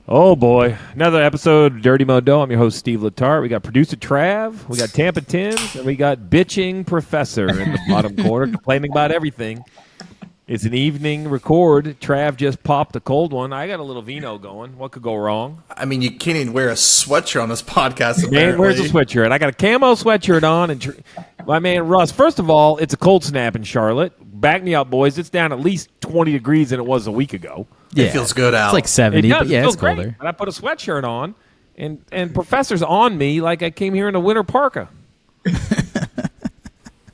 Oh, boy. Another episode of Dirty Modo. I'm your host, Steve Letarte. We got producer Trav. We got Tampa Timms. And we got bitching Professor in the bottom corner complaining about everything. It's an evening record. Trav just popped a cold one. I got a little vino going. What could go wrong? I mean, you can't even wear a sweatshirt on this podcast, apparently. Man, where's the sweatshirt? I got a camo sweatshirt on. And my man, Russ, first of all, it's a cold snap in Charlotte. Back me up, boys. It's down at least 20 degrees than it was a week ago. Yeah. It feels good out. It's like 70, but yeah, it feels it's colder. great. And I put a sweatshirt on, and Professor's on me like I came here in a winter parka.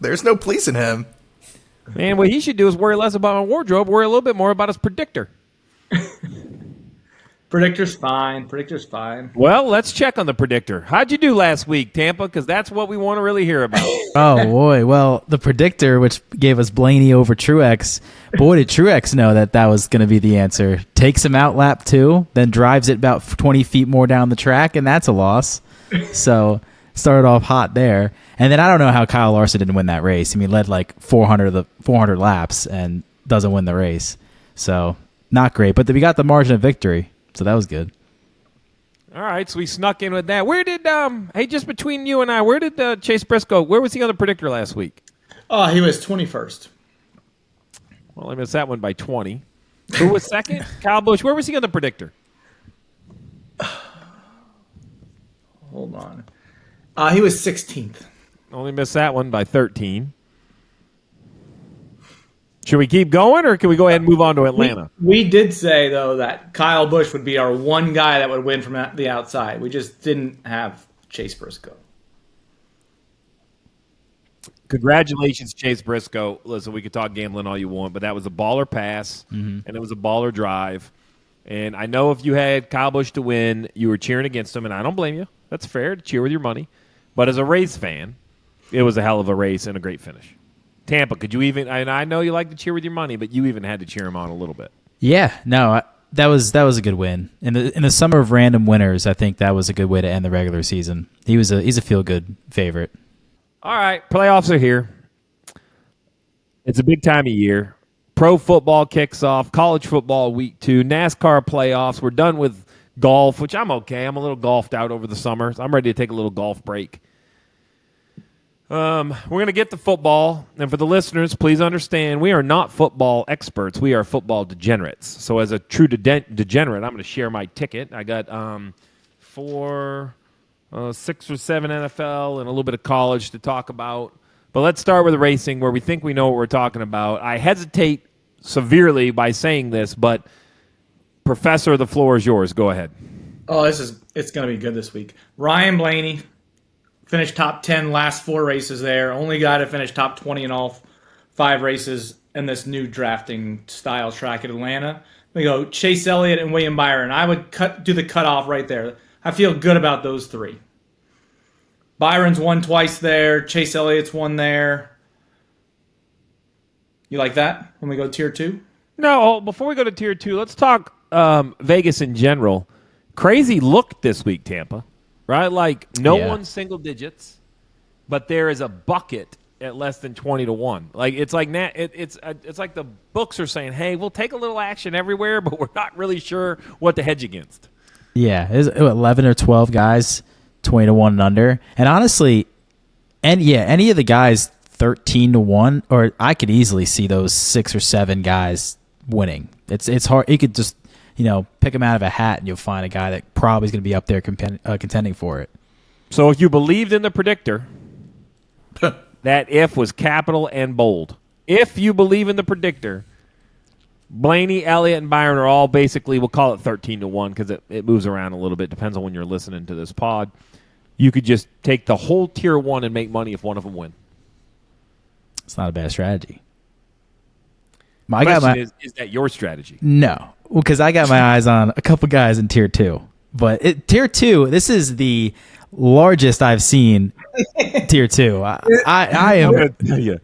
There's no pleasing him. Man, what he should do is worry less about my wardrobe, worry a little bit more about his predictor. Predictor's fine. Well, let's check on the predictor. How'd you do last week, Tampa? Because that's what we want to really hear about. Oh, boy. Well, the predictor, which gave us Blaney over Truex, boy, did Truex know that was going to be the answer. Takes him out lap 2, then drives it about 20 feet more down the track, and that's a loss. So started off hot there. And then I don't know how Kyle Larson didn't win that race. I mean, led like 400 laps and doesn't win the race. So not great. But we got the margin of victory, so that was good. All right, so we snuck in with that. Where did hey, just between you and I, where did Chase Briscoe? Where was he on the predictor last week? Oh, he was 21st. Well, I missed that one by 20. Who was second? Kyle Busch. Where was he on the predictor? Hold on. He was 16th. Only missed that one by 13. Should we keep going, or can we go ahead and move on to Atlanta? We did say, though, that Kyle Busch would be our one guy that would win from the outside. We just didn't have Chase Briscoe. Congratulations, Chase Briscoe. Listen, we could talk gambling all you want, but that was a baller pass, and it was a baller drive. And I know if you had Kyle Busch to win, you were cheering against him, and I don't blame you. That's fair to cheer with your money. But as a race fan, it was a hell of a race and a great finish. Tampa, could you even? I know you like to cheer with your money, but you even had to cheer him on a little bit. Yeah, no, that was a good win. In the summer of random winners, I think that was a good way to end the regular season. He's a feel good favorite. All right, playoffs are here. It's a big time of year. Pro football kicks off. College football week 2. NASCAR playoffs. We're done with golf, which I'm okay. I'm a little golfed out over the summer, so I'm ready to take a little golf break. We're going to get to football, and for the listeners, please understand, we are not football experts. We are football degenerates. So as a true degenerate, I'm going to share my ticket. I got 6 or 7 NFL and a little bit of college to talk about. But let's start with racing, where we think we know what we're talking about. I hesitate severely by saying this, but Professor, the floor is yours. Go ahead. Oh, it's going to be good this week. Ryan Blaney finished top 10 last 4 races there. Only guy to finish top 20 in all 5 races in this new drafting style track at Atlanta. We go Chase Elliott and William Byron. I would do the cutoff right there. I feel good about those 3. Byron's won twice there. Chase Elliott's won there. You like that when we go tier 2? No, before we go to tier 2, let's talk Vegas in general. Crazy look this week, Tampa. Right? Like no one's single digits, but there is a bucket at less than 20-1. Like it's like it's like the books are saying, "Hey, we'll take a little action everywhere, but we're not really sure what to hedge against." Yeah, it was 11 or 12 guys, 20-1 and under. And honestly, any of the guys 13-1, or I could easily see those 6 or 7 guys winning. It's hard. You could just pick them out of a hat, and you'll find a guy that probably is going to be up there contending for it. So if you believed in the predictor, that if was capital and bold. If you believe in the predictor, Blaney, Elliott, and Byron are all basically, we'll call it 13-1 because it moves around a little bit. Depends on when you're listening to this pod. You could just take the whole tier 1 and make money if one of them win. It's not a bad strategy. Is that your strategy? No. Well, because I got my eyes on a couple guys in tier 2. But tier 2, this is the largest I've seen tier 2. I am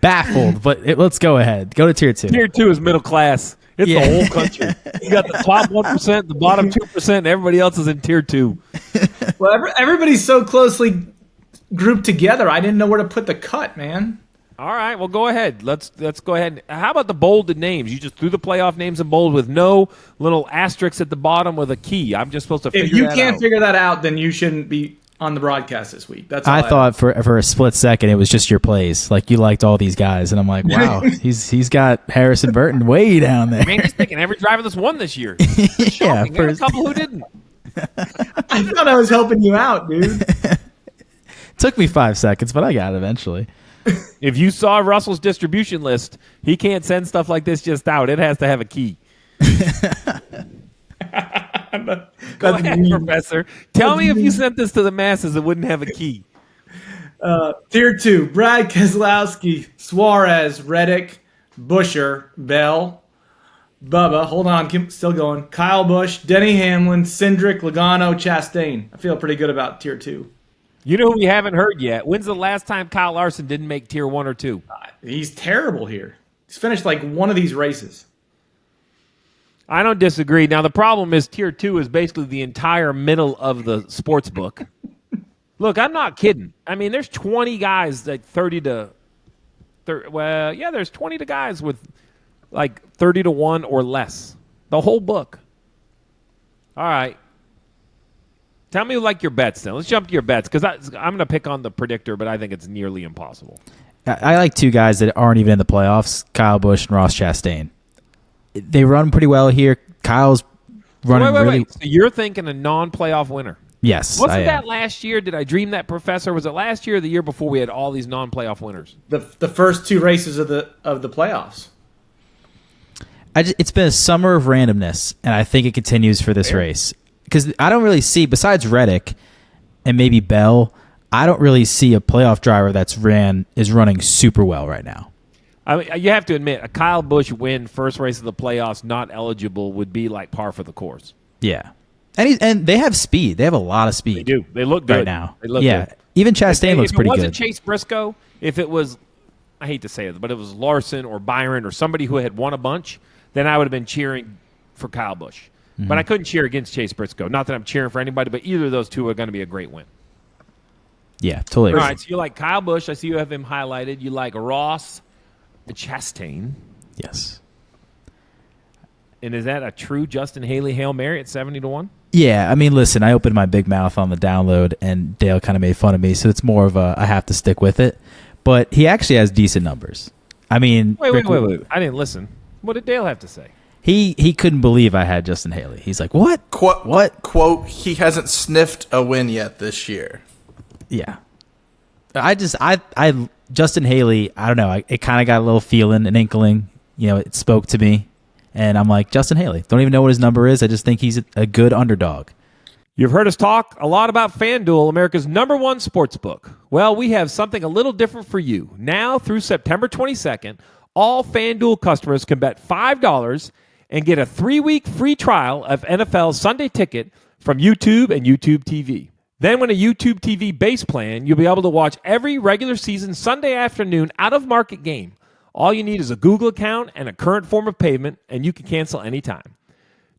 baffled, but let's go ahead. Go to tier 2. Tier 2 is middle class. It's the whole country. You got the top 1%, the bottom 2%, and everybody else is in tier 2. Well, everybody's so closely grouped together, I didn't know where to put the cut, man. All right, well, go ahead. Let's go ahead. How about the bolded names? You just threw the playoff names in bold with no little asterisks at the bottom with a key. I'm just supposed to figure If you that can't out. figure that out, then you shouldn't be on the broadcast this week. That's all I thought for a split second it was just your plays. Like you liked all these guys, and I'm like, wow, he's got Harrison Burton way down there. Man, he's picking every driver that's won this year. Yeah, There's a couple who didn't. I thought I was helping you out, dude. Took me 5 seconds, but I got it eventually. If you saw Russell's distribution list, he can't send stuff like this just out. It has to have a key. Go ahead, Professor. Tell me if you sent this to the masses, it wouldn't have a key. Tier 2, Brad Keselowski, Suarez, Reddick, Buscher, Bell, Bubba, hold on, still going, Kyle Busch, Denny Hamlin, Cindric, Logano, Chastain. I feel pretty good about Tier 2. You know who we haven't heard yet? When's the last time Kyle Larson didn't make Tier 1 or 2? He's terrible here. He's finished like one of these races. I don't disagree. Now, the problem is Tier 2 is basically the entire middle of the sports book. Look, I'm not kidding. I mean, there's 20 guys like 30 to well, yeah, there's 20 to guys with like 30 to 1 or less. The whole book. All right. Tell me like your bets then. Let's jump to your bets because I'm going to pick on the predictor, but I think it's nearly impossible. I like two guys that aren't even in the playoffs, Kyle Busch and Ross Chastain. They run pretty well here. Kyle's running really. Wait. So you're thinking a non-playoff winner? Yes. Wasn't that last year? Did I dream that, Professor? Was it last year or the year before we had all these non-playoff winners? The first two races of the playoffs. It's been a summer of randomness, and I think it continues for this race. Because I don't really see, besides Reddick and maybe Bell, I don't really see a playoff driver is running super well right now. I mean, you have to admit, a Kyle Busch win first race of the playoffs, not eligible, would be like par for the course. Yeah. And they have speed. They have a lot of speed. They do. They look good right now. They look yeah. good. Even Chastain looks pretty good. If it wasn't Chase Briscoe, if it was, I hate to say it, but it was Larson or Byron or somebody who had won a bunch, then I would have been cheering for Kyle Busch. Mm-hmm. But I couldn't cheer against Chase Briscoe. Not that I'm cheering for anybody, but either of those two are going to be a great win. Yeah, totally agree. All right, so you like Kyle Busch. I see you have him highlighted. You like Ross Chastain. Yes. And is that a true Justin Haley Hail Mary at 70 to 1? Yeah, I mean, listen, I opened my big mouth on the download, and Dale kind of made fun of me, so it's more of I have to stick with it. But he actually has decent numbers. I mean, wait. I didn't listen. What did Dale have to say? He couldn't believe I had Justin Haley. He's like, what? What? Quote, he hasn't sniffed a win yet this year. Yeah. I Justin Haley, I don't know. It kind of got a little feeling, an inkling. You know, it spoke to me. And I'm like, Justin Haley. Don't even know what his number is. I just think he's a good underdog. You've heard us talk a lot about FanDuel, America's #1 sports book. Well, we have something a little different for you. Now through September 22nd, all FanDuel customers can bet $5 and get a 3-week free trial of NFL Sunday Ticket from YouTube and YouTube TV. Then with a YouTube TV base plan, you'll be able to watch every regular season Sunday afternoon out-of-market game. All you need is a Google account and a current form of payment, and you can cancel anytime.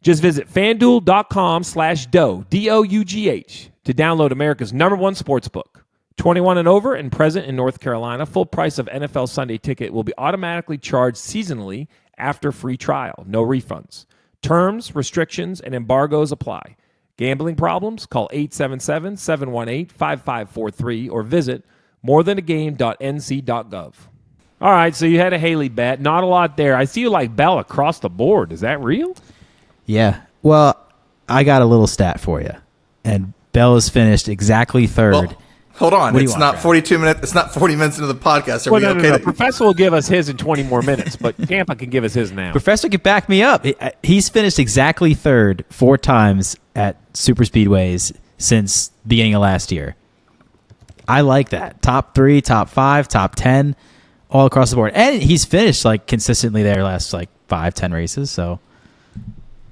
Just visit FanDuel.com/Dough, D-O-U-G-H, to download America's #1 sportsbook. 21 and over and present in North Carolina. Full price of NFL Sunday Ticket will be automatically charged seasonally after free trial. No refunds. Terms, restrictions, and embargoes apply. Gambling problems? Call 877-718-5543 or visit morethanagame.nc.gov. All right, so you had a Haley bet. Not a lot there. I see you like Bell across the board. Is that real? Yeah. Well, I got a little stat for you. And Bell is finished exactly third. Well, hold on. What do you It's want, not Brad? 42 minutes. It's not 40 minutes into the podcast. Are Well, we no, okay? no. Professor will give us his in 20 more minutes, but Tampa can give us his now. Professor could back me up. He's finished exactly third 4 times at super speedways since the beginning of last year. I like that. Top 3, top 5, top 10, all across the board. And he's finished like consistently there last like 5-10 races, so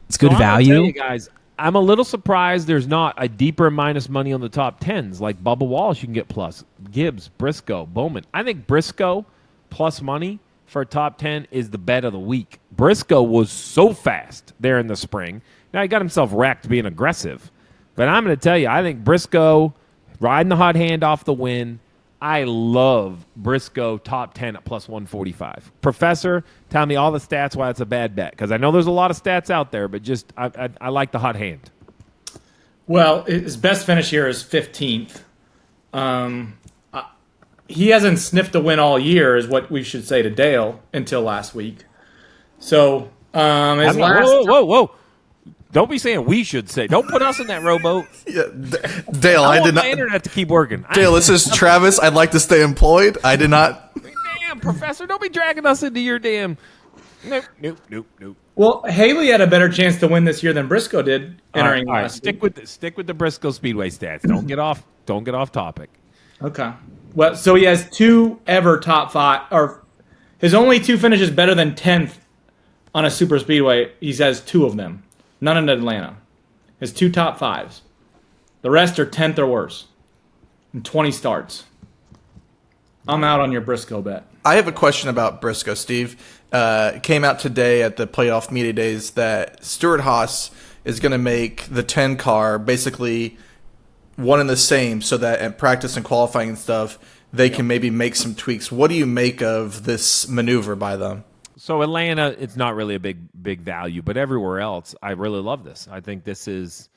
it's good I'm gonna value. tell you guys, I'm a little surprised there's not a deeper minus money on the top 10s like Bubba Wallace. You can get plus Gibbs, Briscoe, Bowman. I think Briscoe plus money for a top 10 is the bet of the week. Briscoe was so fast there in the spring. Now he got himself wrecked being aggressive, but I'm going to tell you, I think Briscoe riding the hot hand off the win. I love Briscoe top 10 at plus 145. Professor, tell me all the stats why it's a bad bet, because I know there's a lot of stats out there, but just I like the hot hand. Well, his best finish here is 15th. He hasn't sniffed a win all year, is what we should say to Dale until last week. So Whoa. Don't be saying we should say. Don't put us in that rowboat. Yeah, Dale, I did want not. my internet to keep working. Dale, this is Travis. I'd like to stay employed. I did not. Damn, Professor, don't be dragging us into your damn. Nope. Well, Haley had a better chance to win this year than Briscoe did entering All right, last stick week. with the Briscoe Speedway stats. Don't get off topic. Okay. Well, so he has 2 ever top 5, or his only 2 finishes better than 10th on a super speedway. He has 2 of them. None in Atlanta. His 2 top 5s. The rest are 10th or worse. And 20 starts. I'm out on your Briscoe bet. I have a question about Briscoe, Steve. It came out today at the playoff media days that Stuart Haas is going to make the 10 car basically one and the same, so that at practice and qualifying and stuff, they can maybe make some tweaks. What do you make of this maneuver by them? So Atlanta, it's not really a big value, but everywhere else, I really love this. I think this is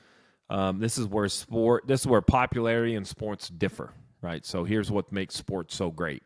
where popularity in sports differ, right? So here's what makes sports so great.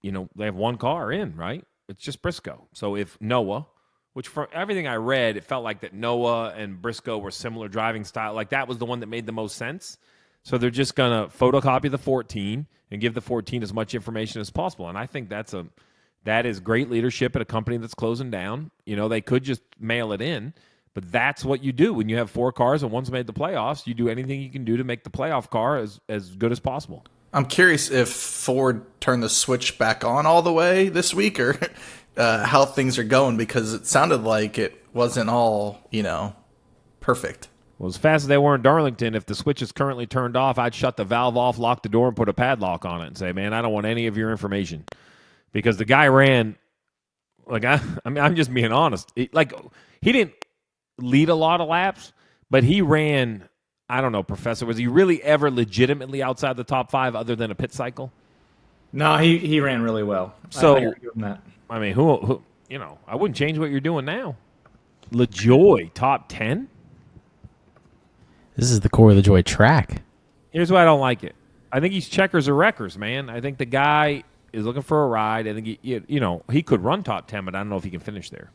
You know, they have one car in, right? It's just Briscoe. So if Noah, which from everything I read, it felt like that Noah and Briscoe were similar driving style. Like that was the one that made the most sense. So they're just going to photocopy the 14 and give the 14 as much information as possible. And I think that is great leadership at a company that's closing down. You know, they could just mail it in, but that's what you do when you have 4 cars and one's made the playoffs. You do anything you can do to make the playoff car as good as possible. I'm curious if Ford turned the switch back on all the way this week, or how things are going, because it sounded like it wasn't all, perfect. Well, as fast as they were in Darlington, if the switch is currently turned off, I'd shut the valve off, lock the door, and put a padlock on it and say, man, I don't want any of your information. Because the guy ran, I'm just being honest. He didn't lead a lot of laps, but he ran, I don't know, Professor, was he really ever legitimately outside the top 5 other than a pit cycle? No, he ran really well. So, I agree with that. I mean, who I wouldn't change what you're doing now. LaJoie, top 10? This is the Corey LaJoie track. Here's why I don't like it. I think he's checkers or wreckers, man. I think the guy is looking for a ride. I think he could run top 10, but I don't know if he can finish there.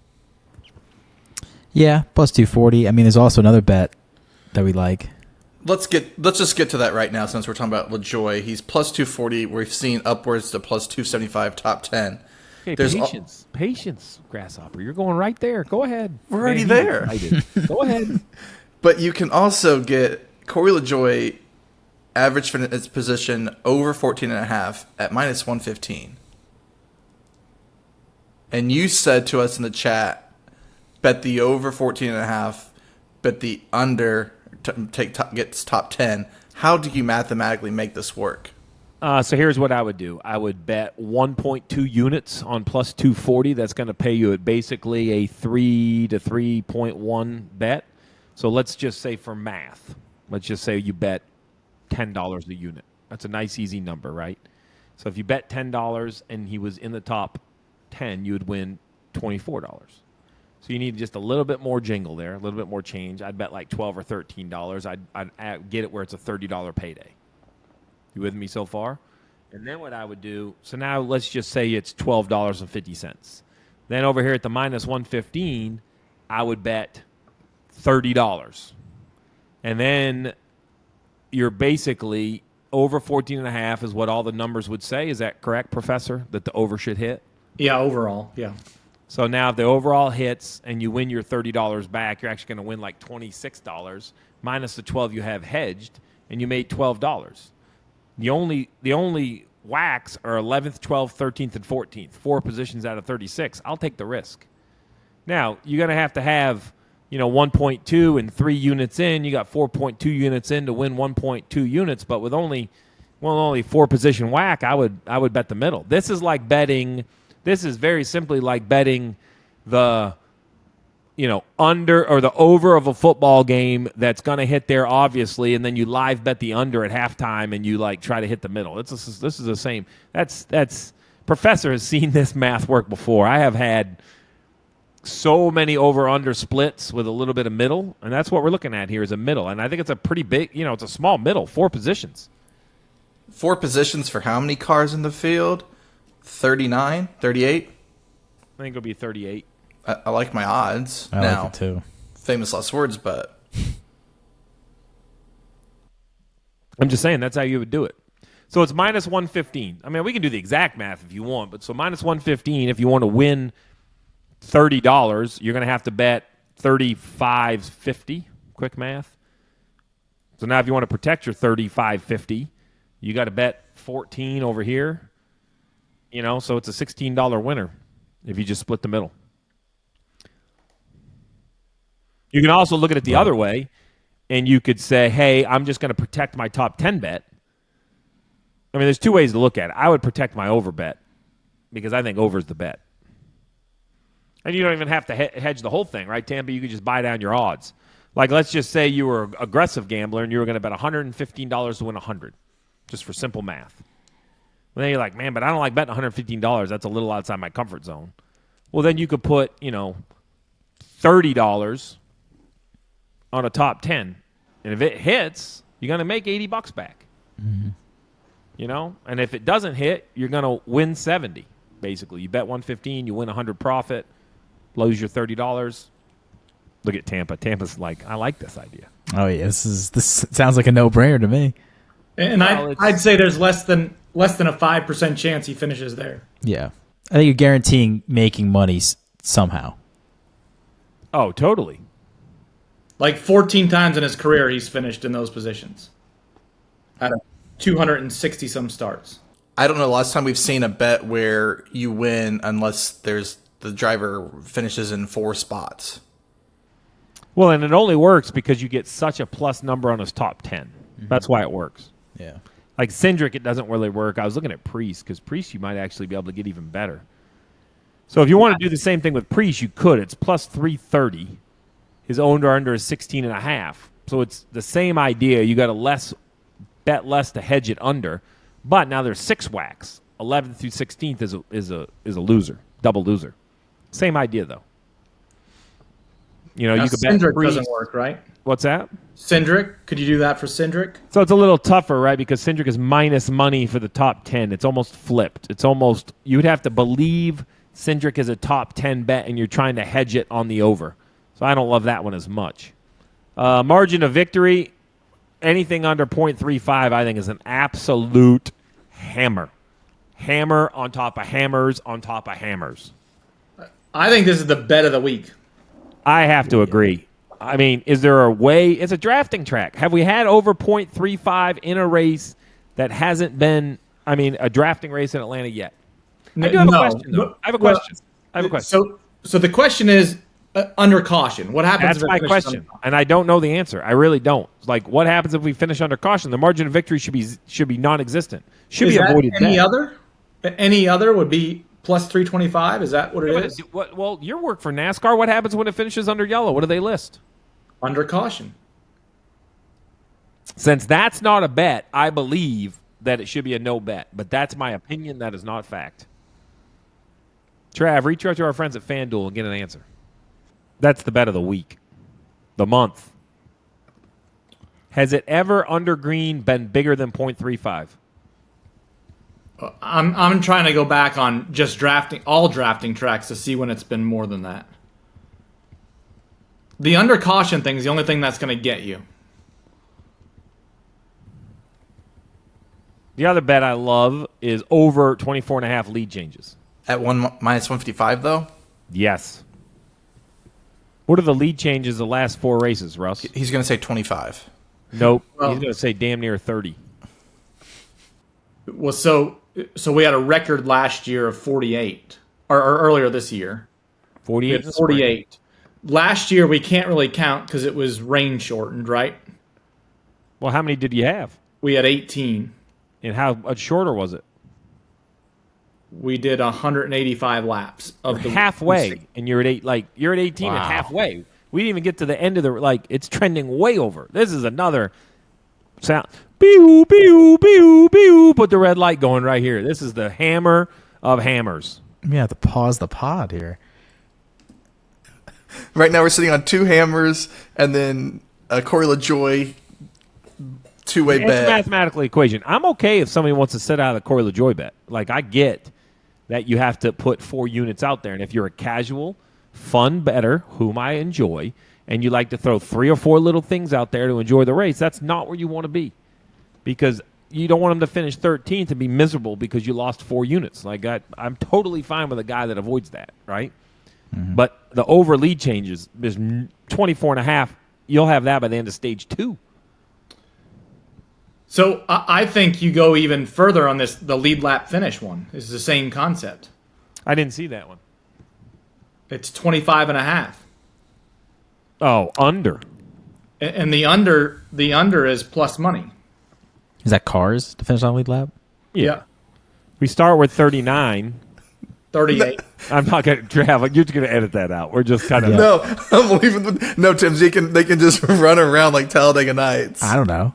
Yeah, plus 240. I mean, there's also another bet that we like. Let's just get to that right now, since we're talking about LaJoie. He's plus 240. We've seen upwards to plus 275 top 10. Okay, patience, Grasshopper. You're going right there. Go ahead. We're already there. Go ahead. But you can also get Corey LaJoie average finish position over 14.5 at minus 115. And you said to us in the chat, bet the over 14.5, bet the under gets top 10. How do you mathematically make this work? So here's what I would do. I would bet 1.2 units on plus 240. That's going to pay you at basically a 3 to 3.1 bet. So let's just say for math, let's just say you bet $10 a unit. That's a nice, easy number, right? So if you bet $10 and he was in the top 10, you would win $24. So you need just a little bit more jingle there, a little bit more change. I'd bet like $12 or $13. I'd get it where it's a $30 payday. You with me so far? And then what I would do, so now let's just say it's $12.50. Then over here at the minus 115, I would bet $30. And then you're basically over 14.5 is what all the numbers would say. Is that correct, Professor, that the over should hit? Yeah, overall, yeah. So now if the overall hits and you win your $30 back, you're actually going to win like $26 minus the 12 you have hedged, and you made $12. The only whacks are 11th, 12th, 13th, and 14th. 4 positions out of 36. I'll take the risk. Now, you're going to have 1.2 and 3 units in. You got 4.2 units in to win 1.2 units, but with only 4 position whack, I would bet the middle. This is very simply like betting the under or the over of a football game that's going to hit there, obviously, and then you live bet the under at halftime and you try to hit the middle. This is the same. That's Professor has seen this math work before. I have had so many over-under splits with a little bit of middle, and that's what we're looking at here is a middle. And I think it's a pretty big, it's a small middle, 4 positions. 4 positions for how many cars in the field? 39? 38? I think it'll be 38. I like my odds. I now, like it too. famous last words, but I'm just saying that's how you would do it. So it's minus 115. I mean, we can do the exact math if you want, but so minus 115 if you want to win $30, you're going to have to bet 35.50. Quick math. So now if you want to protect your 35.50, you got to bet 14 over here. So it's a $16 winner if you just split the middle. You can also look at it the other way, and you could say, hey, I'm just going to protect my top 10 bet. I mean, there's 2 ways to look at it. I would protect my over bet because I think over is the bet. And you don't even have to hedge the whole thing, right, Tampa? You could just buy down your odds. Let's just say you were an aggressive gambler and you were going to bet $115 to win 100, just for simple math. Well, then you're like, man, but I don't like betting $115. That's a little outside my comfort zone. Well, then you could put, $30 on a top 10. And if it hits, you're going to make $80 back. Mm-hmm. And if it doesn't hit, you're going to win 70, basically. You bet 115, you win 100 profit, lose your $30. Look at Tampa. Tampa's like, I like this idea. Oh yeah, this sounds like a no-brainer to me. And I'd say there's less than a 5% chance he finishes there. Yeah, I think you're guaranteeing making money somehow. Oh, totally. 14 times in his career, he's finished in those positions out of 260 some starts. I don't know the last time we've seen a bet where you win unless the driver finishes in 4 spots. Well, and it only works because you get such a plus number on his top 10. Mm-hmm. That's why it works. Yeah. Like Cindric, it doesn't really work. I was looking at Priest because Priest you might actually be able to get even better. So if you want to do the same thing with Priest, you could. It's plus 330. His owned or under is 16.5. So it's the same idea. You got to bet less to hedge it under. But now there's 6 whacks. 11th through 16th is a loser, double loser. Same idea though. Now, you could bet Cindric Priest. doesn't work, right? What's that? Cindric, could you do that for Cindric? So it's a little tougher, right? Because Cindric is minus money for the top 10. It's almost flipped. You would have to believe Cindric is a top 10 bet and you're trying to hedge it on the over. So I don't love that one as much. Margin of victory, anything under 0.35 I think is an absolute hammer. Hammer on top of hammers on top of hammers. I think this is the bet of the week. I have to agree. I mean, is there a way? It's a drafting track. Have we had over 0.35 in a race that hasn't been, a drafting race in Atlanta yet? I do have a question, though. I have a question. So the question is under caution. What happens? That's my question, and I don't know the answer. I really don't. What happens if we finish under caution? The margin of victory should be non-existent. Should be avoided. Any other would be plus 325. Is that what it is? Well, your work for NASCAR. What happens when it finishes under yellow? What do they list? Under caution. Since that's not a bet, I believe that it should be a no bet. But that's my opinion. That is not fact. Trav, reach out to our friends at FanDuel and get an answer. That's the bet of the week. The month. Has it ever under green been bigger than 0.35? I'm trying to go back on just all drafting tracks to see when it's been more than that. The under caution thing is the only thing that's going to get you. The other bet I love is over 24.5 lead changes. At minus 155 though? Yes. What are the lead changes the last 4 races, Russ? He's going to say 25. Nope. He's going to say damn near 30. Well, so we had a record last year of 48, or earlier this year. 48. 48. Last year we can't really count because it was rain shortened, right? Well, how many did you have? We had 18. And how much shorter was it? we did 185 laps of the halfway, and you're at 18 Wow. at halfway. We didn't even get to the end of the it's trending way over. This is another sound. Pew pew pew pew. Put the red light going right here. This is the hammer of hammers. We have to pause the pod here. Right now we're sitting on 2 hammers and then a Corey LaJoie two-way It's a bet. mathematical equation. I'm okay if somebody wants to sit out of the Corey LaJoie bet. I get that you have to put 4 units out there, and if you're a casual, fun bettor, whom I enjoy, and you like to throw 3 or 4 little things out there to enjoy the race, that's not where you want to be, because you don't want them to finish 13th and be miserable because you lost 4 units. I'm totally fine with a guy that avoids that, right? Mm-hmm. But the over lead changes, there's 24 and a half. You'll have that by the end of stage 2. So I think you go even further on this. The lead lap finish one is the same concept. I didn't see that one. It's 25 and a half. Oh, under. And the under is plus money. Is that cars to finish on lead lap? Yeah. We start with 39. 38. I'm not going to travel. You're just going to edit that out. We're just kind of. No, I'm leaving. No, Tim's. They can just run around like Talladega Nights. I don't know.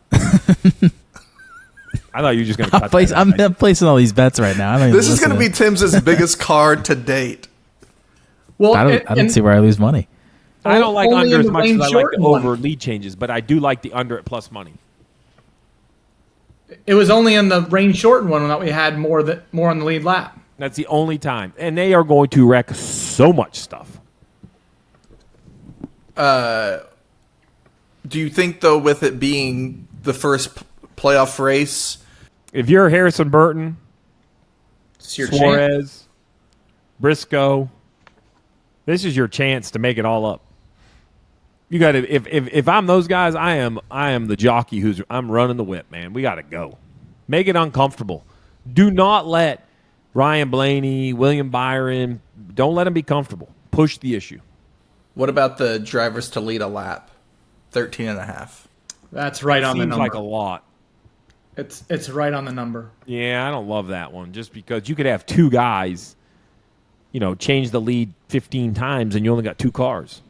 I thought you were just going to cut that. I'm placing all these bets right now. This is going to be Tim's biggest card to date. Well, I don't see where I lose money. I don't like only under in as the much lane as I like short the one. over lead changes, but I do like the under at plus money. It was only in the rain shortened one that we had more on the lead lap. That's the only time. And they are going to wreck so much stuff. Do you think, though, with it being the first playoff race, If you're Harrison Burton, It's your chance. Suarez, Briscoe, this is your chance to make it all up. You got to. If I'm those guys, I am the jockey I'm running the whip, man. We got to go. Make it uncomfortable. Do not let Ryan Blaney, William Byron. Don't let them be comfortable. Push the issue. what about the drivers to lead a lap? 13 and a half. That's right on the Seems number. like a lot. It's right on the number. Yeah, I don't love that one. Just because you could have 2 guys, change the lead 15 times and you only got 2 cars.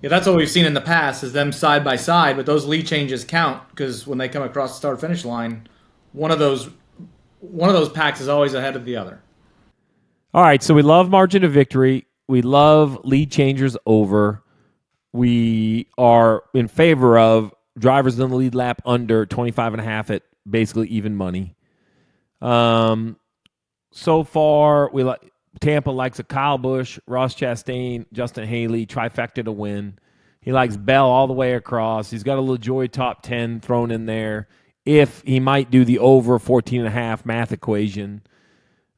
Yeah, that's what we've seen in the past is them side by side, but those lead changes count because when they come across the start finish line, one of those packs is always ahead of the other. All right, so we love margin of victory. We love lead changers over. We are in favor of drivers in the lead lap under 25 and a half at basically even money. So far, Tampa likes a Kyle Busch, Ross Chastain, Justin Haley, trifecta to win. He likes Bell all the way across. He's got a LaJoie top 10 thrown in there. If he might do the over 14 and a half math equation.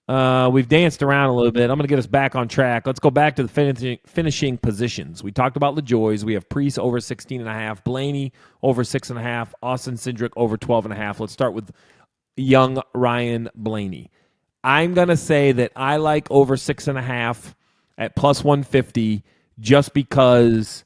We've danced around a little bit. I'm going to get us back on track. Let's go back to the finishing positions. We talked about LaJoie's. We have Priest over 16 and a half, Blaney over 6 and a half, Austin Cindric over 12 and a half. Let's start with young Ryan Blaney. I'm going to say that I like over 6 and a half at plus 150 just because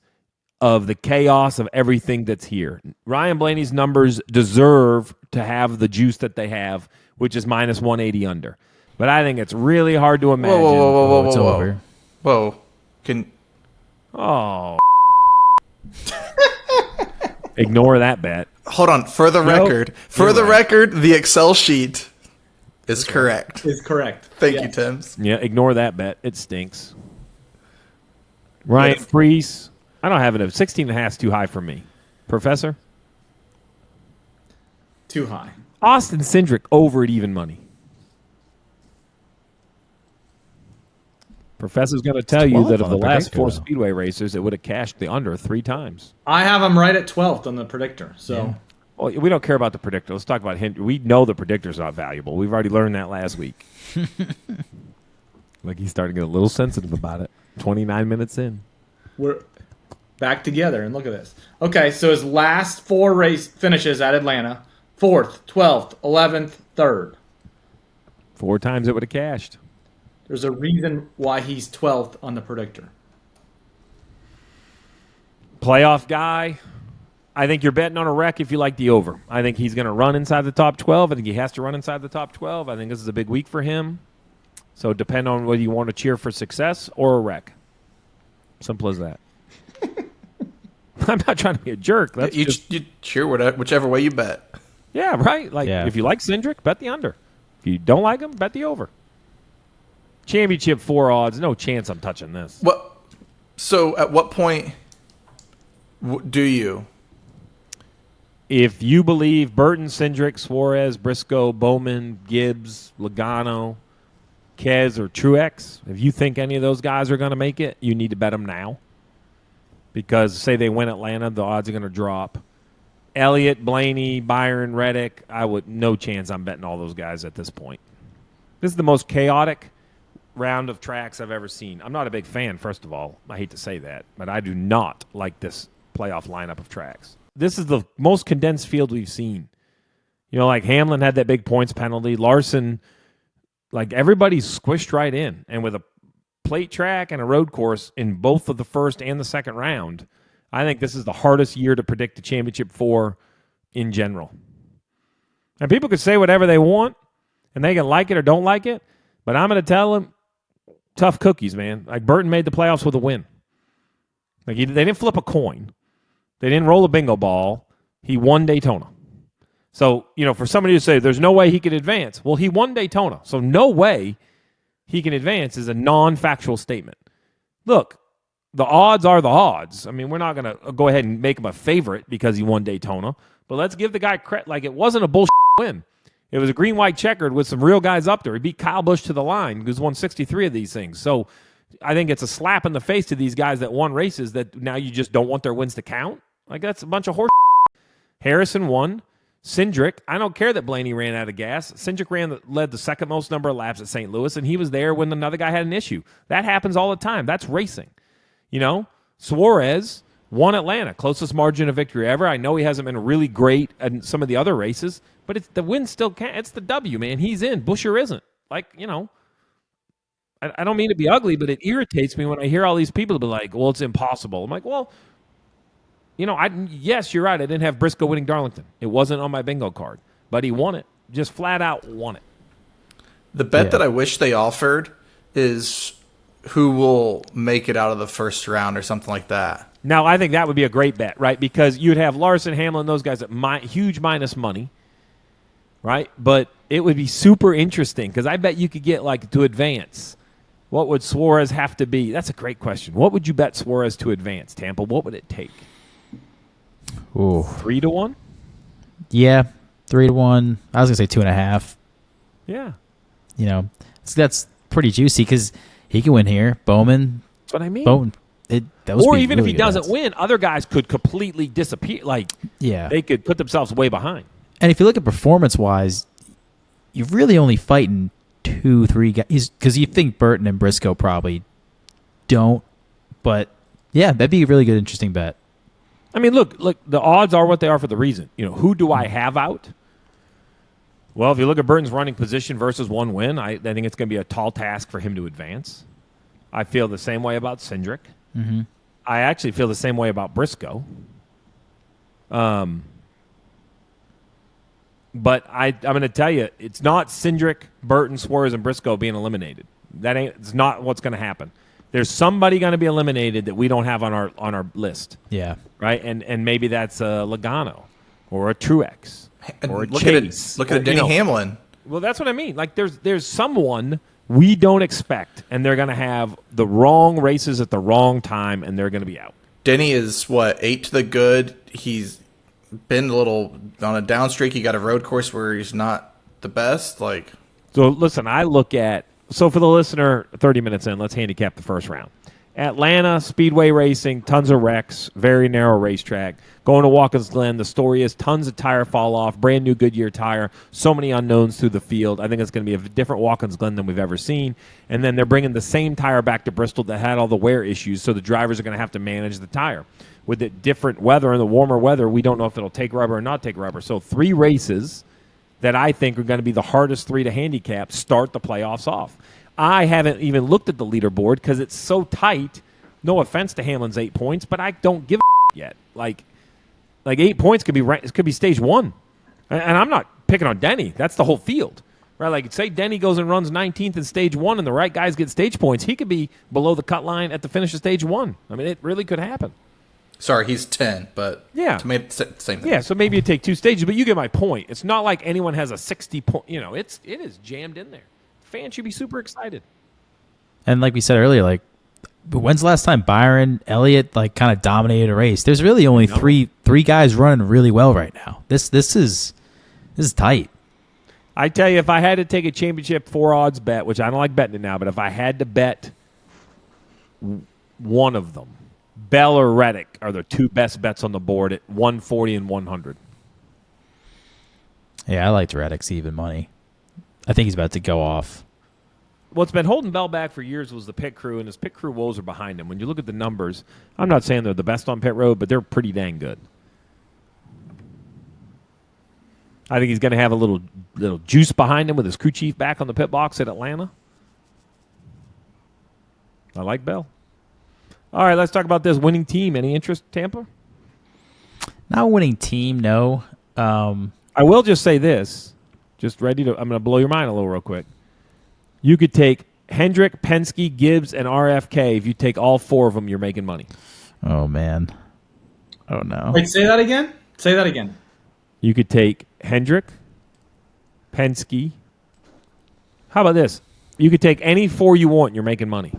of the chaos of everything that's here. Ryan Blaney's numbers deserve to have the juice that they have, which is minus 180 under. But I think it's really hard to imagine. Whoa, It's over. Whoa. Oh. Ignore that bet. Hold on. For the record, the Excel sheet is correct. Is correct. Thank Yes. you, Tim's. Yeah, ignore that bet. It stinks. Ryan Priest. I don't have it. 16 and a half is too high for me. Professor? Too high. Austin Cindric over at even money. Professor's going to tell you 12 that of on the the last predictor, 4 though. Speedway racers, it would have cashed the under 3 times. I have him right at 12th on the predictor. So Well, we don't care about the predictor. Let's talk about Hendrick. We know the predictor's not valuable. We've already learned that last week. Like he's starting to get a little sensitive about it. 29 minutes in. we're back together and look at this. Okay, so his last 4 race finishes at Atlanta: 4th, 12th, 11th, 3rd. 4 times it would have cashed. There's a reason why he's 12th on the predictor. Playoff guy. I think you're betting on a wreck if you like the over. I think he's going to run inside the top 12. I think he has to run inside the top 12. I think this is a big week for him. So depend on whether you want to cheer for success or a wreck. Simple as that. I'm not trying to be a jerk. That's you cheer whichever way you bet. Yeah, right. Like if you like Cindric, bet the under. If you don't like him, bet the over. Championship 4 odds. No chance I'm touching this. So at what point do you? If you believe Burton, Cindric, Suarez, Briscoe, Bowman, Gibbs, Logano, Kez, or Truex, if you think any of those guys are going to make it, you need to bet them now. Because say they win Atlanta, the odds are going to drop. Elliott, Blaney, Byron, Reddick, no chance I'm betting all those guys at this point. This is the most chaotic round of tracks I've ever seen. I'm not a big fan, first of all. I hate to say that, but I do not like this playoff lineup of tracks. This is the most condensed field we've seen. You know, like Hamlin had that big points penalty. Larson, like everybody's squished right in. And with a plate track and a road course in both of the first and the second round, I think this is the hardest year to predict the championship for in general. And people could say whatever they want, and they can like it or don't like it, but I'm going to tell them, tough cookies, man. Like Burton made the playoffs with a win. Like they didn't flip a coin. They didn't roll a bingo ball. He won Daytona. So, you know, for somebody to say there's no way he could advance, well, he won Daytona. So no way he can advance is a non-factual statement. Look, the odds are the odds. I mean, we're not going to go ahead and make him a favorite because he won Daytona, but let's give the guy credit. Like, it wasn't a bullshit win. It was a green-white checkered with some real guys up there. He beat Kyle Busch to the line, who's won 63 of these things. So I think it's a slap in the face to these guys that won races that now you just don't want their wins to count. Like, that's a bunch of horse. Harrison won. Cindric, I don't care that Blaney ran out of gas. Cindric led the second most number of laps at St. Louis, and he was there when another guy had an issue. That happens all the time. That's racing. You know, Suarez won Atlanta, closest margin of victory ever. I know he hasn't been really great in some of the other races, but the win still can't. It's the W, man. He's in. Buescher isn't. Like, you know, I don't mean to be ugly, but it irritates me when I hear all these people be like, well, it's impossible. I'm like, well, you know, yes, you're right. I didn't have Briscoe winning Darlington. It wasn't on my bingo card, but he won it. Just flat out won it. The bet that I wish they offered is who will make it out of the first round or something like that. Now, I think that would be a great bet, right? Because you'd have Larson, Hamlin, those guys at huge minus money, right? But it would be super interesting because I bet you could get, like, to advance. What would Suarez have to be? That's a great question. What would you bet Suarez to advance, Tampa? What would it take? Ooh. 3-1? Yeah, 3-1. I was going to say 2.5. Yeah. You know, so that's pretty juicy because he can win here. Bowman. That's what I mean. Bowman. Or even if he doesn't win, other guys could completely disappear. Like, they could put themselves way behind. And if you look at performance-wise, you're really only fighting 2-3 guys. Because you think Burton and Briscoe probably don't. But, yeah, that'd be a really good, interesting bet. I mean, look, the odds are what they are for the reason. You know, who do I have out? Well, if you look at Burton's running position versus one win, I think it's going to be a tall task for him to advance. I feel the same way about Cindric. Mm-hmm. I actually feel the same way about Briscoe. But I'm going to tell you, it's not Cindric, Burton, Suarez, and Briscoe being eliminated. It's not what's going to happen. There's somebody going to be eliminated that we don't have on our list. Yeah. Right? And maybe that's a Logano or a Truex or a look Chase. Look at Denny Hamlin. Well, that's what I mean. Like there's someone we don't expect, and they're going to have the wrong races at the wrong time, and they're going to be out. Denny is, 8 to the good. He's been a little on a down streak. He got a road course where he's not the best. So, listen, so for the listener, 30 minutes in, let's handicap the first round. Atlanta, Speedway racing, tons of wrecks, very narrow racetrack. Going to Watkins Glen, the story is tons of tire fall off, brand new Goodyear tire, so many unknowns through the field. I think it's going to be a different Watkins Glen than we've ever seen. And then they're bringing the same tire back to Bristol that had all the wear issues, so the drivers are going to have to manage the tire. With the different weather and the warmer weather, we don't know if it'll take rubber or not take rubber. So 3 races that I think are going to be the hardest 3 to handicap start the playoffs off. I haven't even looked at the leaderboard because it's so tight. No offense to Hamlin's 8 points, but I don't give a yet. Like Like 8 points could be right. It could be stage 1, and I'm not picking on Denny. That's the whole field, right? Like say Denny goes and runs 19th in stage 1, and the right guys get stage points. He could be below the cut line at the finish of stage 1. I mean, it really could happen. Sorry, he's 10, but Yeah. same thing. Yeah, so maybe you take 2 stages, but you get my point. It's not like anyone has a 60 point. It is jammed in there. Fans should be super excited. And like we said earlier, like, but when's the last time Byron, Elliott, like, kind of dominated a race? There's really only three guys running really well right now. This is tight. I tell you, if I had to take a championship 4 odds bet, which I don't like betting it now, but if I had to bet one of them, Bell or Reddick are the 2 best bets on the board at 140 and 100. Yeah, I liked Reddick's even money. I think he's about to go off. What's been holding Bell back for years was the pit crew, and his pit crew woes are behind him. When you look at the numbers, I'm not saying they're the best on pit road, but they're pretty dang good. I think he's going to have a little juice behind him with his crew chief back on the pit box at Atlanta. I like Bell. All right, let's talk about this winning team. Any interest, Tampa? Not a winning team, no. I will just say this. I'm going to blow your mind a little real quick. You could take Hendrick, Penske, Gibbs, and RFK. If you take all 4 of them, you're making money. Oh, man. Oh, no. Wait, say that again? Say that again. You could take Hendrick, Penske. How about this? You could take any 4 you want, and you're making money.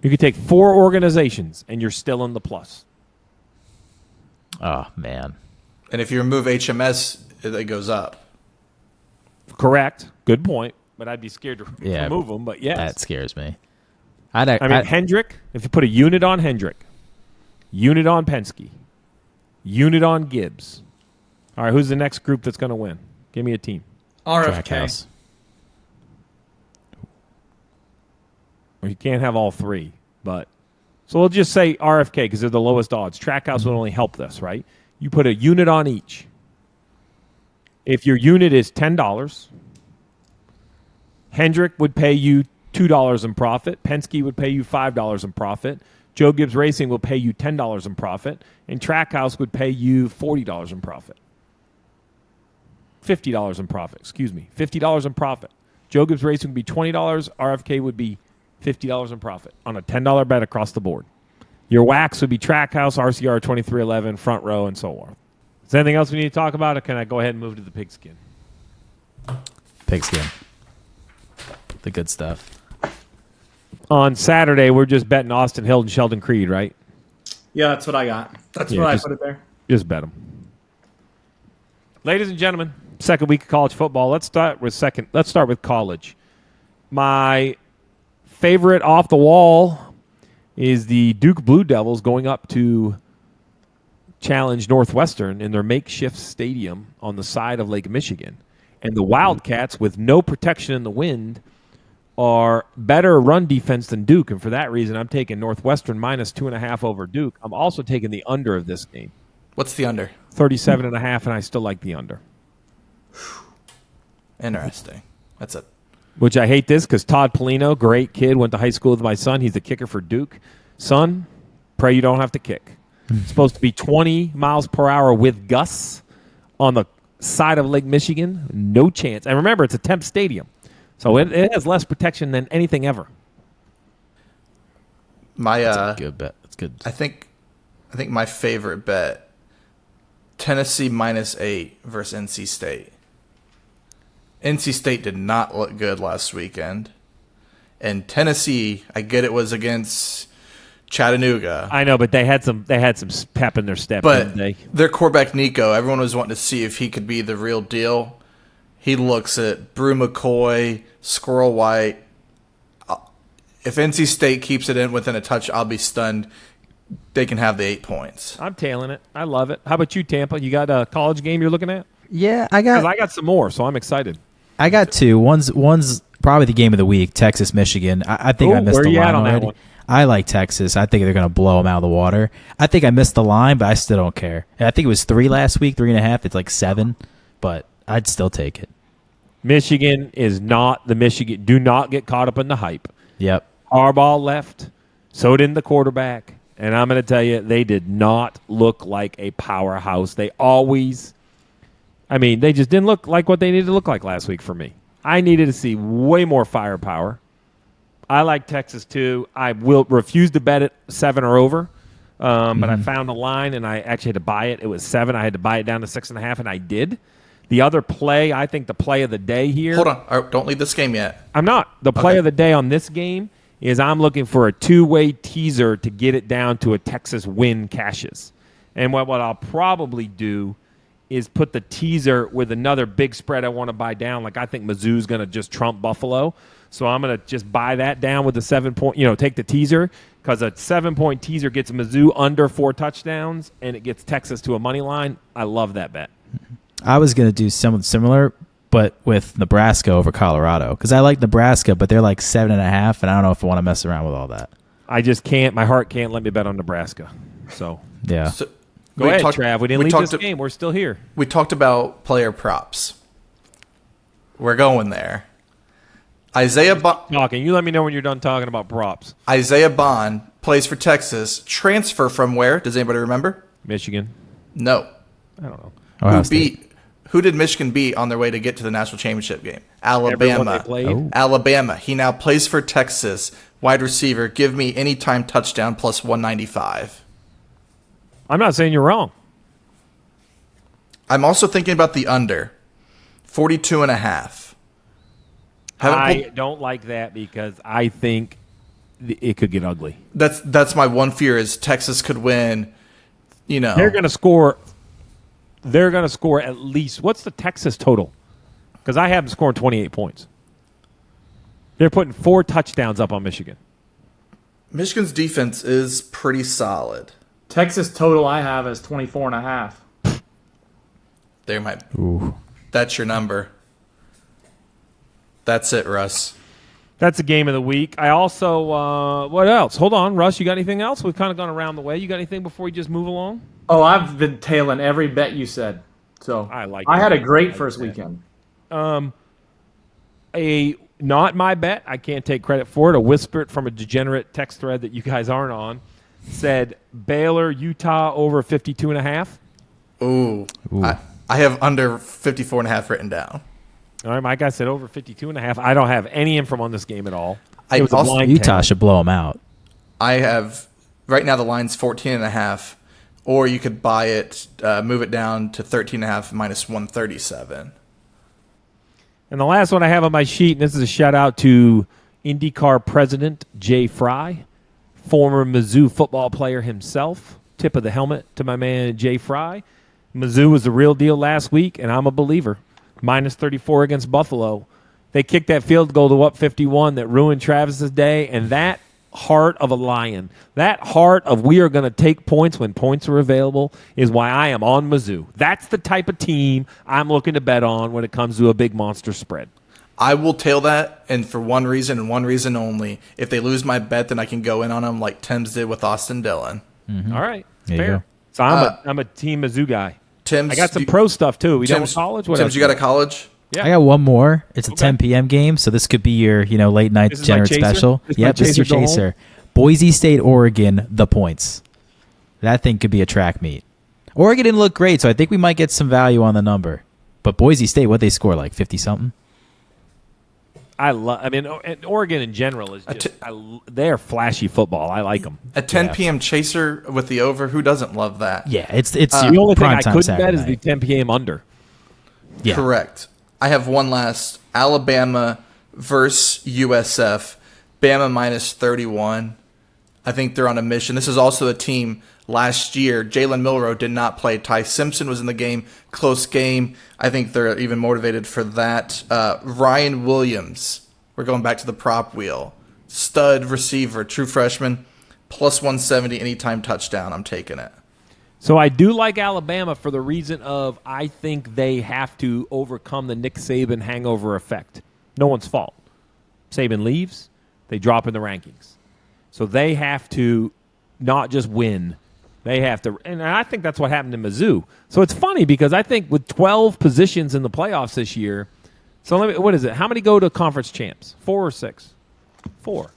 You could take 4 organizations, and you're still in the plus. Oh, man. And if you remove HMS, it goes up. Correct. Good point. But I'd be scared to Yeah, remove them. But yes. That scares me. Hendrick, if you put a unit on Hendrick, unit on Penske, unit on Gibbs. All right, who's the next group that's going to win? Give me a team. RFK. Trackhouse. Well, you can't have all 3, but so we'll just say RFK because they're the lowest odds. Trackhouse would only help this, right? You put a unit on each. If your unit is $10, Hendrick would pay you $2 in profit. Penske would pay you $5 in profit. Joe Gibbs Racing will pay you $10 in profit, and Trackhouse would pay you $40 in profit. $50 in profit. Excuse me, $50 in profit. Joe Gibbs Racing would be $20. RFK would be $50 in profit on a $10 bet across the board. Your wax would be Trackhouse, RCR 2311, Front Row, and so on. Is there anything else we need to talk about, or can I go ahead and move to the pigskin? Pigskin. The good stuff. On Saturday, we're just betting Austin Hill and Sheldon Creed, right? Yeah, that's what I got. That's what I put it there. Just bet them. Ladies and gentlemen, second week of college football. Let's start with college. My favorite off the wall is the Duke Blue Devils going up to challenge Northwestern in their makeshift stadium on the side of Lake Michigan. And the Wildcats, with no protection in the wind, are better run defense than Duke. And for that reason, I'm taking Northwestern minus 2.5 over Duke. I'm also taking the under of this game. What's the under? 37.5, and I still like the under. Interesting. That's it. Which I hate this because Todd Polino, great kid, went to high school with my son. He's the kicker for Duke. Son, pray you don't have to kick. It's supposed to be 20 miles per hour with gusts on the side of Lake Michigan. No chance. And remember, it's a temp stadium. So it has less protection than anything ever. That's a good bet. That's good. I think my favorite bet, Tennessee -8 versus NC State. NC State did not look good last weekend. And Tennessee, I get it was against Chattanooga. I know, but they had some pep in their step, But didn't they? their quarterback, Nico, everyone was wanting to see if he could be the real deal. He looks at Brew McCoy, Squirrel White. If NC State keeps it in within a touch, I'll be stunned. They can have the 8 points. I'm tailing it. I love it. How about you, Tampa? You got a college game you're looking at? Yeah, I Because I got some more, so I'm excited. I got 2. One's probably the game of the week, Texas, Michigan. I think I missed where the you line at on that already. one? I like Texas. I think they're going to blow them out of the water. I think I missed the line, but I still don't care. I think it was 3 last week, 3.5. It's like 7, but I'd still take it. Michigan is not the Michigan. Do not get caught up in the hype. Yep. Harbaugh left. So did the quarterback. And I'm going to tell you, they did not look like a powerhouse. They always, they just didn't look like what they needed to look like last week for me. I needed to see way more firepower. I like Texas too. I will refuse to bet it 7 or over, but I found a line and I actually had to buy it. It was 7. I had to buy it down to 6.5, and I did. The other play, I think the play of the day here. Hold on. All right, don't leave this game yet. I'm not. The play of the day on this game is I'm looking for a 2-way teaser to get it down to a Texas win cashes. And what I'll probably do is put the teaser with another big spread I want to buy down. Like I think Mizzou's going to just trump Buffalo. So I'm going to just buy that down with the 7-point, take the teaser, because a 7-point teaser gets Mizzou under 4 touchdowns and it gets Texas to a money line. I love that bet. I was going to do something similar, but with Nebraska over Colorado, because I like Nebraska, but they're like 7.5, and I don't know if I want to mess around with all that. I just can't. My heart can't let me bet on Nebraska. So yeah. So, go ahead, Trav. We didn't leave this game. We're still here. We talked about player props. We're going there. Isaiah Bond. Talking. You let me know when you're done talking about props. Isaiah Bond plays for Texas. Transfer from where? Does anybody remember? Michigan. No. I don't know. Ohio State. Who did Michigan beat on their way to get to the national championship game? Everyone they Alabama. played. Oh. Alabama. He now plays for Texas. Wide receiver. Give me anytime touchdown plus 195. I'm not saying you're wrong. I'm also thinking about the under. 42.5. I don't like that because I think it could get ugly. That's my one fear is Texas could win. They're going to score. They're going to score at least. What's the Texas total? Because I have them scoring 28 points. They're putting 4 touchdowns up on Michigan. Michigan's defense is pretty solid. Texas total I have is 24.5. There might. Ooh. That's your number. That's it, Russ. That's a game of the week. I also, what else? Hold on, Russ, you got anything else? We've kind of gone around the way. You got anything before we just move along? Oh, I've been tailing every bet you said. So I had a great first weekend. Not my bet. I can't take credit for it. A whisper from a degenerate text thread that you guys aren't on said Baylor, Utah over 52.5. Ooh. I have under 54.5 written down. All right, my guy said over 52.5. I don't have any info on this game at all. Utah should blow them out. I have right now the line's 14.5, or you could buy it, move it down to 13.5 minus 137. And the last one I have on my sheet, and this is a shout out to IndyCar president Jay Fry, former Mizzou football player himself. Tip of the helmet to my man Jay Fry. Mizzou was the real deal last week, and I'm a believer. Minus 34 against Buffalo. They kicked that field goal to up 51 that ruined Travis's day, and that heart of a lion, that heart of we are going to take points when points are available is why I am on Mizzou. That's the type of team I'm looking to bet on when it comes to a big monster spread. I will tail that, and for one reason and one reason only. If they lose my bet, then I can go in on them like Timms did with Austin Dillon. Mm-hmm. All right. There you Fair. go. So I'm a team Mizzou guy. Timms, I got some pro stuff, too. We done with college? What Timms, else? you got a college? Yeah. I got one more. It's a 10 p.m. game, so this could be your late night This is my degenerate chaser? special. This is Yep, my this is your chaser go home? chaser. Boise State, Oregon, the points. That thing could be a track meet. Oregon didn't look great, so I think we might get some value on the number. But Boise State, what they score, like 50-something? Oregon in general is just, they're flashy football. I like them. A 10 p.m. chaser with the over, who doesn't love that? Yeah, it's The only thing I primetime couldn't Saturday bet is the night. 10 p.m. under. Yeah. Correct. I have one last. Alabama versus USF. Bama minus 31. I think they're on a mission. This is also a team last year. Jalen Milroe did not play. Ty Simpson was in the game. Close game. I think they're even motivated for that. Ryan Williams. We're going back to the prop wheel. Stud receiver, true freshman. Plus 170 anytime touchdown. I'm taking it. So I do like Alabama for the reason of I think they have to overcome the Nick Saban hangover effect. No one's fault. Saban leaves, they drop in the rankings. So they have to not just win. They have to, and I think that's what happened in Mizzou. So it's funny because I think with 12 positions in the playoffs this year, so what is it? How many go to conference champs? 4 or 6? 4.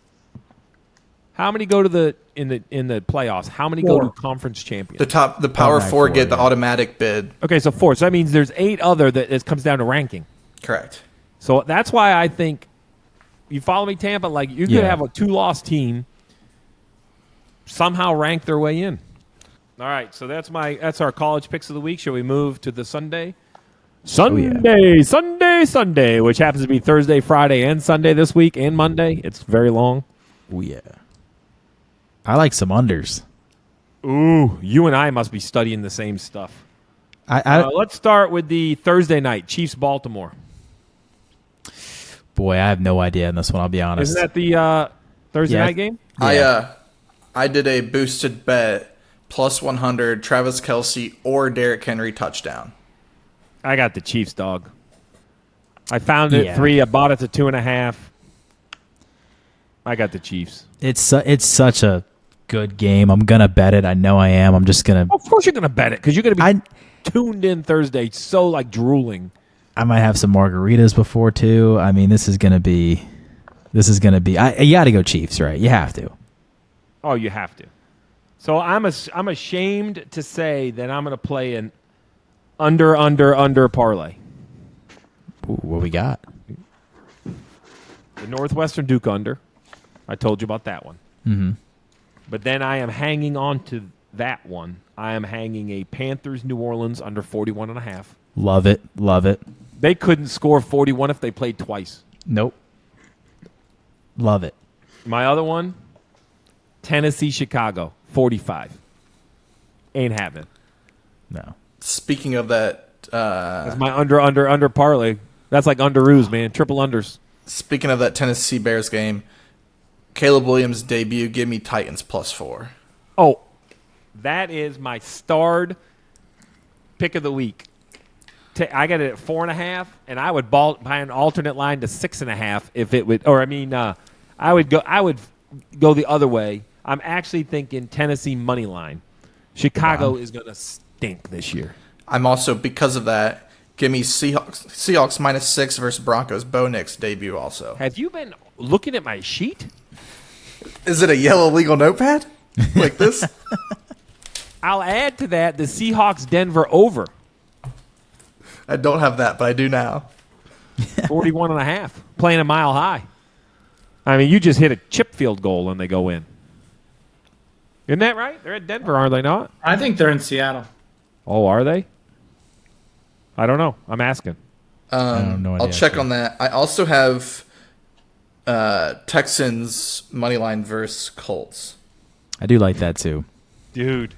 How many go to the playoffs? How many go to conference champions? The Power Four get the automatic bid. Okay, so 4. So that means there's 8 other that it comes down to ranking. Correct. So that's why I think you follow me, Tampa. Like you could have a 2-loss team somehow rank their way in. All right, so that's our college picks of the week. Shall we move to the Sunday? Sunday, which happens to be Thursday, Friday, and Sunday this week, and Monday. It's very long. Oh, yeah. I like some unders. Ooh, you and I must be studying the same stuff. Let's start with the Thursday night, Chiefs-Baltimore. Boy, I have no idea on this one, I'll be honest. Isn't that the Thursday night game? Yeah. I did a boosted bet, plus 100, Travis Kelce or Derrick Henry touchdown. I got the Chiefs, dog. I found it at 3. I bought it to 2.5. I got the Chiefs. It's such a good game. I'm gonna bet it. I know I am. I'm just gonna. Of course, you're gonna bet it because you're gonna be tuned in Thursday. So like drooling. I might have some margaritas before too. I mean, this is gonna be. You got to go Chiefs, right? You have to. Oh, you have to. So I'm ashamed to say that I'm gonna play an under parlay. Ooh, what we got? The Northwestern Duke under. I told you about that one. Mm-hmm. But then I am hanging on to that one. I am hanging a Panthers New Orleans under 41.5. Love it. They couldn't score 41 if they played twice. Nope. Love it. My other one, Tennessee Chicago 45. Ain't having it. No. Speaking of that, that's my under parlay. That's like underoos, man. Triple unders. Speaking of that Tennessee Bears game, Caleb Williams' debut, give me Titans plus 4. Oh, that is my starred pick of the week. I got it at 4.5, and I would buy an alternate line to 6.5 if it would. Or I would go the other way. I'm actually thinking Tennessee money line. Chicago is going to stink this year. I'm also, because of that, give me Seahawks minus 6 versus Broncos. Bo Nix debut also. Have you been looking at my sheet? Is it a yellow legal notepad like this? I'll add to that the Seahawks Denver over. I don't have that, but I do now. 41.5. Playing a mile high. I mean, you just hit a chip field goal and they go in. Isn't that right? They're at Denver, are they not? I think they're in Seattle. Oh, are they? I don't know. I'm asking. I have no idea, I'll check on that. I also have Texans money line versus Colts. I do like that too. Dude.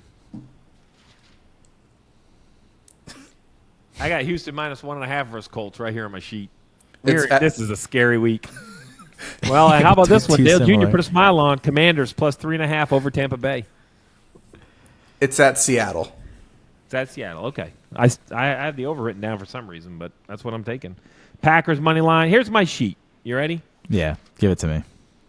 I got Houston minus 1.5 versus Colts right here on my sheet. This is a scary week. Well, and how about this one? Dale Jr. put a smile on. Commanders plus 3.5 over Tampa Bay. It's at Seattle. It's at Seattle. Okay. I had the over written down for some reason, but that's what I'm taking. Packers money line. Here's my sheet. You ready? Yeah, give it to me.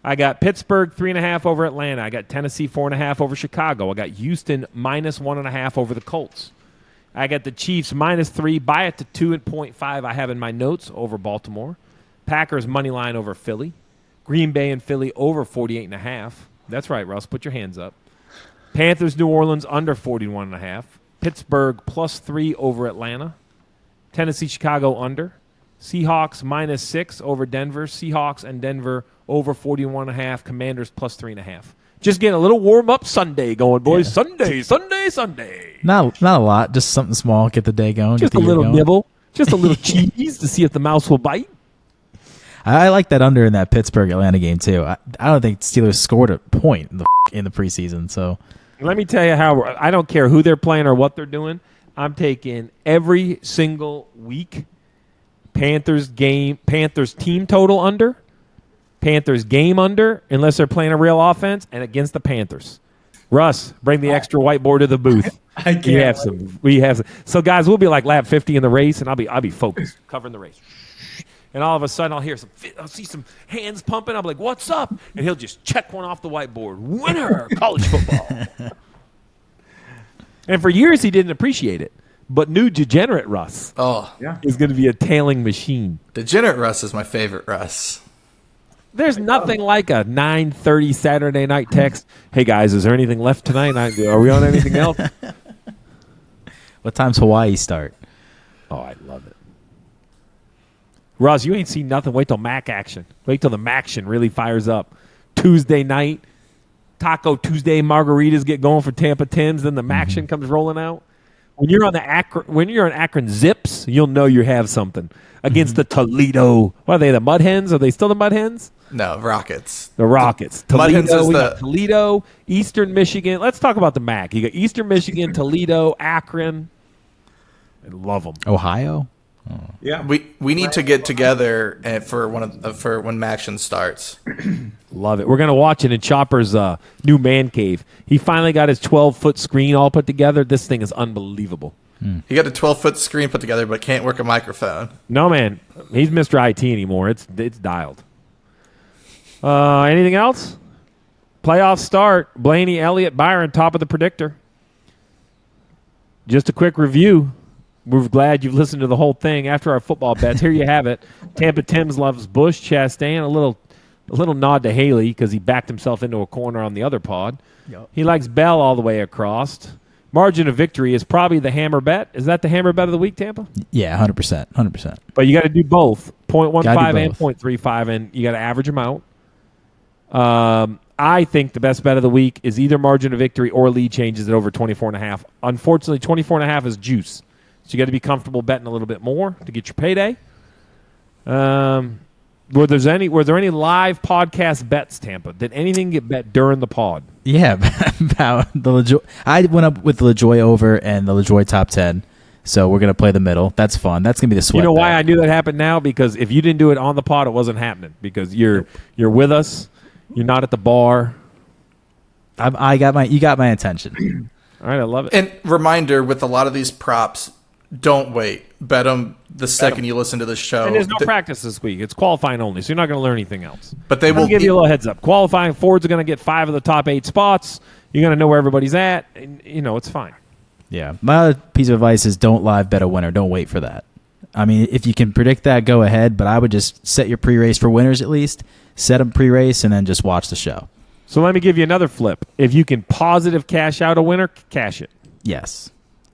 I got Pittsburgh 3.5 over Atlanta. I got Tennessee 4.5 over Chicago. I got Houston minus 1.5 over the Colts. I got the Chiefs minus 3. Buy it to 2.5. I have in my notes over Baltimore. Packers money line over Philly. Green Bay and Philly over 48.5. That's right, Russ. Put your hands up. Panthers New Orleans under 41.5. Pittsburgh plus 3 over Atlanta. Tennessee Chicago under. Seahawks minus 6 over Denver. Seahawks and Denver over 41.5. Commanders plus 3.5. Just getting a little warm-up Sunday going, boys. Yeah. Sunday. Not a lot. Just something small. Get the day going. Just a little nibble. Just a little cheese to see if the mouse will bite. I like that under in that Pittsburgh-Atlanta game, too. I don't think Steelers scored a point in the preseason. So let me tell you how – I don't care who they're playing or what they're doing. I'm taking every single week Panthers team total under, Panthers game under, unless they're playing a real offense, and against the Panthers. Russ, bring the extra whiteboard to the booth. I can't. We have some. So guys, we'll be like lap 50 in the race, and I'll be focused, covering the race. And all of a sudden, I'll see some hands pumping. I'll be like, "What's up?" And he'll just check one off the whiteboard. Winner, college football. And for years, he didn't appreciate it. But new degenerate Russ is going to be a tailing machine. Degenerate Russ is my favorite Russ. There's nothing like a 9:30 Saturday night text. Hey guys, is there anything left tonight? Are we on anything else? What time's Hawaii start? Oh, I love it. Russ, you ain't seen nothing. Wait till MAC action. Wait till the MACtion really fires up. Tuesday night, Taco Tuesday margaritas get going for Tampa Timms. Then the MACtion comes rolling out. When you're on Akron Zips, you'll know you have something against the Toledo. What are they? The Mud Hens? Are they still the Mud Hens? No, Rockets. The Rockets. Mud Hens Toledo. is We the- got Toledo, Eastern Michigan. Let's talk about the MAC. You got Eastern Michigan, Toledo, Akron. I love them. Ohio? Yeah. We need to get together for when MACtion starts. Love it. We're going to watch it in Chopper's new man cave. He finally got his 12-foot screen all put together. This thing is unbelievable. He got a 12-foot screen put together, but can't work a microphone. No, man. He's Mr. IT anymore. It's dialed. Anything else? Playoff start. Blaney, Elliott, Byron, top of the predictor. Just a quick review. We're glad you've listened to the whole thing. After our football bets, here you have it. Tampa Timms loves Busch, Chastain. A little nod to Haley because he backed himself into a corner on the other pod. Yep. He likes Bell all the way across. Margin of victory is probably the hammer bet. Is that the hammer bet of the week, Tampa? Yeah, 100%. 100%. But you got to do both, 0.15 Gotta do and both. 0.35, and you got to average them out. I think the best bet of the week is either margin of victory or lead changes at over 24.5. Unfortunately, 24.5 is juice. So you got to be comfortable betting a little bit more to get your payday. Were there any live podcast bets, Tampa? Did anything get bet during the pod? Yeah, about the LaJoie. I went up with the LaJoie over and the LaJoie top 10. So we're going to play the middle. That's fun. That's going to be the sweat. You know why bet. I knew that happened now? Because if you didn't do it on the pod, it wasn't happening. Because you're with us. You're not at the bar. You got my attention. All right, I love it. And reminder, with a lot of these props, don't wait. Bet them the second you listen to the show. And there's no practice this week. It's qualifying only, so you're not going to learn anything else. But they I'll will give you a little heads up. Qualifying, Fords are going to get 5 of the top 8 spots. You're going to know where everybody's at. And, it's fine. Yeah. My other piece of advice is don't live bet a winner. Don't wait for that. I mean, if you can predict that, go ahead. But I would just set your pre-race for winners at least. Set them pre-race and then just watch the show. So let me give you another flip. If you can positive cash out a winner, cash it. Yes.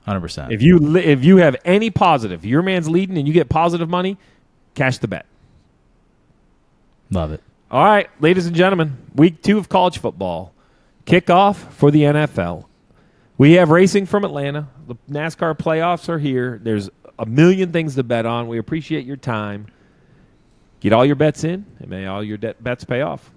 100%. If you have any positive, your man's leading and you get positive money, cash the bet. Love it. All right, ladies and gentlemen, week 2 of college football. Kickoff for the NFL. We have racing from Atlanta. The NASCAR playoffs are here. There's a million things to bet on. We appreciate your time. Get all your bets in, and may all your bets pay off.